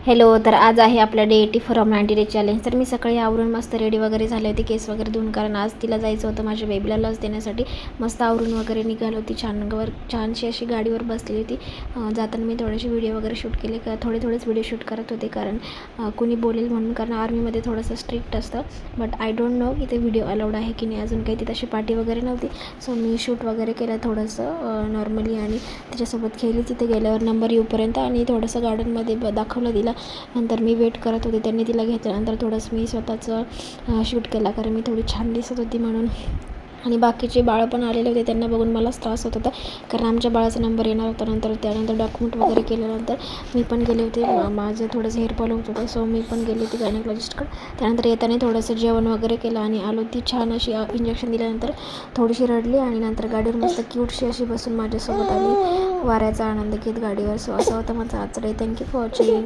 Hello. तर आज आहे आपला डे 84 फ्रॉम 90 डे चॅलेंज. तर मी सकाळी आवरून मस्त रेडी वगैरे झाले होते, केस वगैरे धुवून, कारण आज तिला जायचं होतं माझ्या बेबीला लस देण्यासाठी. मस्त आवरून वगैरे निघाली होती, छानशी अशी गाडीवर बसली होती. जाताना मी थोडेसे व्हिडिओ वगैरे शूट केले, थोडेच व्हिडिओ शूट करत होते, कारण कुणी बोलेल म्हणून, कारण आर्मीमध्ये थोडंसं स्ट्रिक्ट असतं. बट आय डोंट नो की ते व्हिडिओ अलाउड आहे की नाही. अजून काही ती तशी पार्टी वगैरे नव्हती, सो मी शूट वगैरे केलं थोडंसं नॉर्मली, आणि त्याच्यासोबत खेळली तिथे गेल्यावर नंबर येऊपर्यंत, आणि थोडंसं गार्डनमध्ये दाखवलं तिला. नंतर मी वेट करत होते, त्यांनी तिला घेतल्यानंतर थोडंसं मी स्वतःचं शूट केला, कारण मी थोडी छान दिसत होती म्हणून. आणि बाकीचे बाळं पण आलेले होते, त्यांना बघून मलाच त्रास होत होता, कारण आमच्या बाळाचा नंबर येणार होता. त्यानंतर डॉक्युमेंट वगैरे केल्यानंतर मी पण गेले होते. माझं थोडंसं हेअरफॉल होत होतं, सो मी पण गेले होते गायनेकॉलॉजिस्टकडे. त्यानंतर येताना थोडंसं जेवण वगैरे केलं आणि आलो. ती छान अशी इंजेक्शन दिल्यानंतर थोडीशी रडली, आणि नंतर गाडीवर मस्त क्यूटशी अशी बसून माझ्यासोबत आली, वाऱ्याचा आनंद घेत गाडीवर. सो असं होतं माझं आजचं डे. Thank you for watching.